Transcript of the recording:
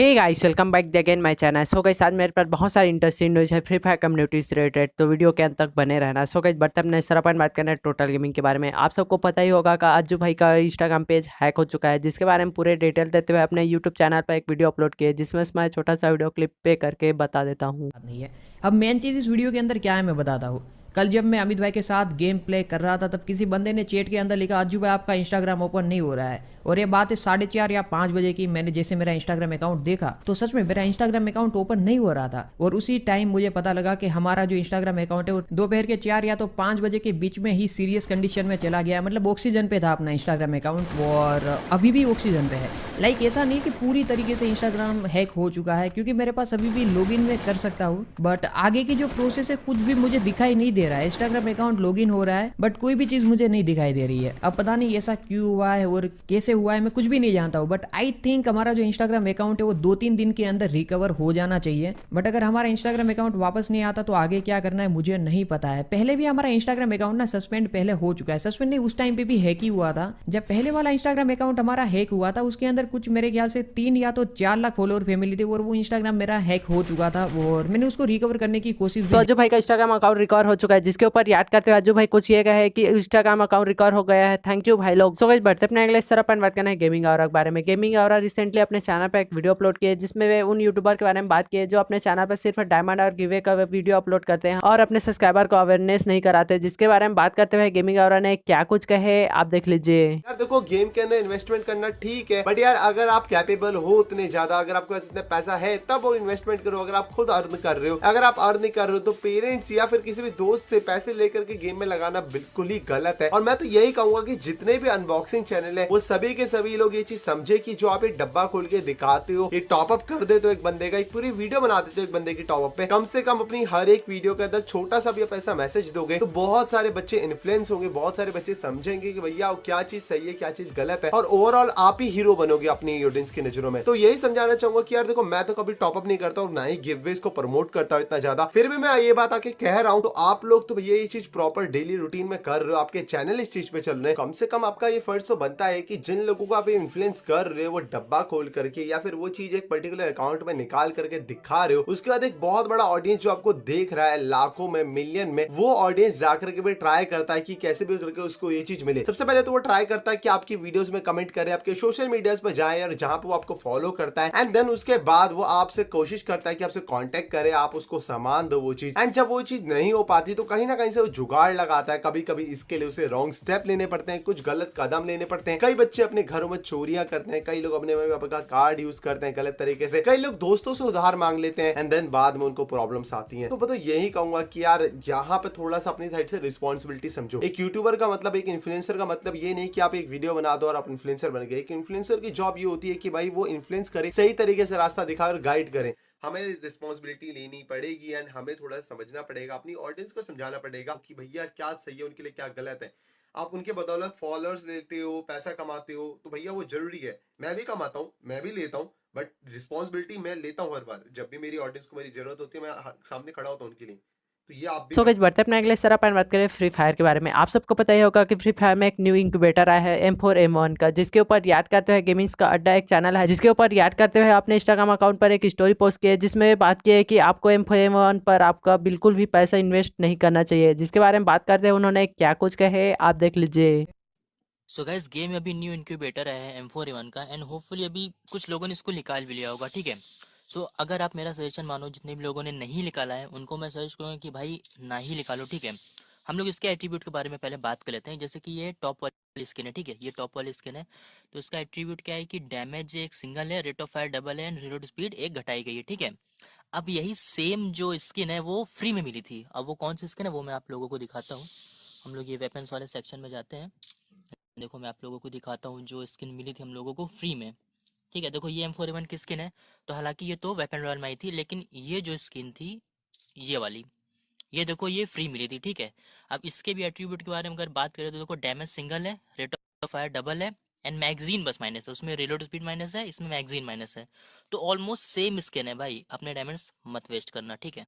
Hey guys, welcome back again my channel. So guys, आज मेरे पास बहुत सारी इंटरेस्टिंग न्यूज़ है फ्री फायर कम्युनिटी से रिलेटेड, तो वीडियो के अंत तक बने रहना। सो गाइस, बढ़ते अपने सर अपन बात करना है टोटल गेमिंग के बारे में। आप सबको पता ही होगा कि अज्जू भाई का इंस्टाग्राम पेज हैक हो चुका है, जिसके बारे में पूरे डिटेल देते हुए अपने यूट्यूब चैनल पर एक वीडियो अपलोड किए, जिसमें मैं छोटा सा वीडियो क्लिप पे करके बता देता हूँ। बात नहीं है। अब मेन चीज़ इस वीडियो के अंदर क्या है मैं बताता हूँ। कल जब मैं अमित भाई के साथ गेम प्ले कर रहा था तब किसी बंदे ने चैट के अंदर लिखा, अज्जू भाई आपका इंस्टाग्राम ओपन नहीं हो रहा है। और ये बात है 4:30 या 5 बजे की। मैंने जैसे मेरा इंस्टाग्राम अकाउंट देखा तो सच में मेरा इंस्टाग्राम अकाउंट ओपन नहीं हो रहा था। और उसी टाइम मुझे पता लगा कि हमारा जो इंस्टाग्राम अकाउंट है वो दोपहर के 4 या तो 5 बजे के बीच में ही सीरियस कंडीशन में चला गया। मतलब ऑक्सीजन पे था अपना इंस्टाग्राम अकाउंट, और अभी भी ऑक्सीजन पे है। लाइक ऐसा नहीं कि पूरी तरीके से इंस्टाग्राम हैक हो चुका है, क्योंकि मेरे पास अभी भी लॉगिन में कर सकता हूँ, बट आगे की जो प्रोसेस है कुछ भी मुझे दिखाई नहीं दे रहा है। इंस्टाग्राम अकाउंट लॉगिन हो रहा है बट कोई भी चीज़ मुझे नहीं दिखाई दे रही है। अब पता नहीं ऐसा क्यों हुआ है और कैसे हुआ है, मैं कुछ भी नहीं जानता हूँ। बट आई थिंक हमारा जो इंस्टाग्राम अकाउंट है वो 2-3 दिन के अंदर रिकवर हो जाना चाहिए। बट अगर हमारा इंस्टाग्राम अकाउंट वापस नहीं आता तो आगे क्या करना है मुझे नहीं पता है। पहले भी हमारा इंस्टाग्राम अकाउंट ना सस्पेंड पहले हो चुका है। सस्पेंड नहीं, उस टाइम पे भी हैक ही हुआ था। जब पहले वाला इंस्टाग्राम अकाउंट हमारा हैक हुआ था उसके अंदर कुछ मेरे ख्याल से 3 या तो 4 लाख फॉलोअर फैमिली थे, और वो इंस्टाग्राम मेरा हैक हो चुका था और मैंने उसको रिकवर करने की कोशिश सो भी। अज्जू भाई का इंस्टाग्राम अकाउंट रिकवर हो चुका है, जिसके ऊपर याद करते हुए अज्जू भाई कुछ ये कहे कि इंस्टाग्राम अकाउंट रिकवर हो गया है। थैंक यू भाई लोग। सो गाइस, बढ़ते अपने अगले सर अपन बात करना है गेमिंग और के बारे में। गेमिंग और रिसेंटली अपने चैनल पर एक वीडियो अपलोड किए, जिसमें वे उन यूट्यूबर के बारे में बात किए जो अपने चैनल पर सिर्फ डायमंड और गिवे का वीडियो अपलोड करते हैं और अपने सब्सक्राइबर को अवेयरनेस नहीं कराते, जिसके बारे में बात करते हुए गेमिंग और ने क्या कुछ कहे आप देख लीजिए। यार देखो, गेम के अंदर इन्वेस्टमेंट करना ठीक है, बट यार अगर आप कैपेबल हो उतने ज्यादा, अगर आपके पास इतना पैसा है तब वो इन्वेस्टमेंट करो। अगर आप खुद अर्न कर रहे हो, अगर आप अर्न नहीं कर रहे हो तो पेरेंट्स या फिर किसी भी दोस्त से पैसे लेकर के गेम में लगाना बिल्कुल ही गलत है। और मैं तो यही कहूंगा कि जितने भी अनबॉक्सिंग चैनल है वो सभी के सभी लोग ये चीज समझे कि जो आप एक डब्बा खोल के दिखाते हो, ये टॉपअप कर देते हो एक बंदे का, एक पूरी वीडियो बना देते हो एक बंदे की टॉपअप पे, कम से कम अपनी हर एक वीडियो के अंदर छोटा सा भी आप ऐसा मैसेज दोगे तो बहुत सारे बच्चे इन्फ्लुएंस होंगे, बहुत सारे बच्चे समझेंगे कि भैया क्या चीज सही है क्या चीज गलत है, और ओवरऑल आप ही हीरो बनोगे अपनी ऑडियंस की नजरों में। तो यही समझाना चाहूंगा कि यार देखो, मैं तो कभी टॉपअप नहीं करता और ना ही गिववेज को प्रमोट करता हूं इतना ज्यादा, फिर भी मैं ये बात आके कह रहा हूं तो आप लोग तो भैया ये चीज प्रॉपर डेली रूटीन में कर रहे हो, आपके चैनल इस चीज पे चल रहे हैं, कम से कम आपका ये फर्ज तो बनता है कि जिन लोगों को आप इन्फ्लुएंस कर रहे हो वो डब्बा खोल करके या फिर वो चीज एक पर्टिकुलर अकाउंट में निकाल करके दिखा रहे हो, उसके बाद एक बहुत बड़ा ऑडियंस जो आपको देख रहा है लाखों में मिलियन में, वो ऑडियंस जाकर के भी ट्राई करता है कि कैसे भी करके उसको ये चीज मिले। सबसे पहले तो वो ट्राई करता है कि आपकी वीडियोस में कमेंट करे, आपके सोशल मीडियाज पर जाए और जहां पे वो आपको फॉलो करता है, एंड देन उसके बाद वो आपसे कोशिश करता है कि आपसे कांटेक्ट करे, आप उसको सामान दो वो चीज, एंड जब वो चीज नहीं हो पाती तो कहीं ना कहीं से वो जुगाड़ लगाता है। कभी कभी इसके लिए उसे रॉन्ग स्टेप लेने पड़ते हैं, कुछ गलत कदम लेने पड़ते हैं। कई बच्चे अपने घरों में चोरियां करते हैं, कई लोग अपने मम्मी पापा का कार्ड यूज करते हैं गलत तरीके से, कई लोग दोस्तों से उधार मांग लेते हैं, एंड देन बाद में उनको प्रॉब्लम्स आती हैं। तो मैं यही कहूंगा कि यार यहाँ पे थोड़ा सा अपनी साइड से रिस्पॉन्सिबिलिटी समझो। एक यूट्यूबर का मतलब, एक इन्फ्लुएंसर का मतलब ये नहीं कि आप एक वीडियो बना दो और आप इन्फ्लुएंसर बन गए। एक इन्फ्लुएंसर की जॉब ये होती है कि भाई वो इन्फ्लुएंस करे, सही तरीके से रास्ता दिखाए और गाइड करे। हमें रिस्पॉन्सिबिलिटी लेनी पड़ेगी एंड हमें थोड़ा समझना पड़ेगा, अपनी ऑडियंस को समझाना पड़ेगा कि भैया क्या सही है उनके लिए क्या गलत है। आप उनके बदौलत फॉलोअर्स लेते हो, पैसा कमाते हो, तो भैया वो जरूरी है। मैं भी कमाता हूँ, मैं भी लेता हूँ, बट रिस्पॉन्सिबिलिटी मैं लेता हूँ हर बार जब भी मेरी ऑडियंस को मेरी जरूरत होती है, मैं सामने खड़ा होता हूँ उनके लिए। तो ये आप भी सो गाइस, बढ़ते अपने अगले सर अपन बात करें फ्री फायर के बारे में। आप सबको पता ही होगा कि फ्री फायर में एक न्यू इंक्यूबेटर आया है M4M1 का, जिसके ऊपर याद करते हुए गेमिंग्स का अड्डा एक चैनल है, जिसके ऊपर याद करते हुए अपने इंस्टाग्राम अकाउंट पर एक स्टोरी पोस्ट की है, जिसमें बात की है कि आपको M4M1 पर आपका बिल्कुल भी पैसा इन्वेस्ट नहीं करना चाहिए। जिसके बारे में बात करते हुए उन्होंने क्या कुछ कहे आप देख लीजिए। सो गाइस, गेम में अभी न्यू इंक्यूबेटर आया है M4A1 का, एंड होपफुली अभी कुछ लोगों ने इसको निकाल भी लिया होगा, ठीक है। सो अगर आप मेरा सजेशन मानो, जितने भी लोगों ने नहीं निकाला है उनको मैं सजेस्ट करूँगा कि भाई ना ही निकालो, ठीक है। हम लोग इसके एट्रीब्यूट के बारे में पहले बात कर लेते हैं। जैसे कि ये टॉप वाली स्किन है, ठीक है, ये टॉप वाली स्किन है। तो इसका एट्रीब्यूट क्या है कि डैमेज एक सिंगल है, रेट ऑफ फायर डबल है, एंड रीलोड स्पीड एक घटाई गई है, ठीक है। अब यही सेम जो स्किन है वो फ्री में मिली थी। अब वो कौन सी स्किन है वो मैं आप लोगों को दिखाता हूँ। हम लोग ये वेपन्स वाले सेक्शन में जाते हैं। देखो मैं आप लोगों को दिखाता हूँ जो स्किन मिली थी हम लोगों को फ्री में, ठीक है। देखो ये M4A1 की स्किन है। तो हालांकि ये तो वेपन रॉयल में आई थी, लेकिन ये जो स्किन थी ये वाली, ये देखो ये फ्री मिली थी, ठीक है। अब इसके भी एट्रीब्यूट के बारे में अगर बात करें तो देखो डैमेज सिंगल है, रेट ऑफ फायर डबल है, एंड मैगजीन बस माइनस है। उसमें रिलोड स्पीड माइनस है, इसमें मैगजीन माइनस है। तो ऑलमोस्ट सेम स्किन है भाई, अपने डायमंड्स मत वेस्ट करना, ठीक है।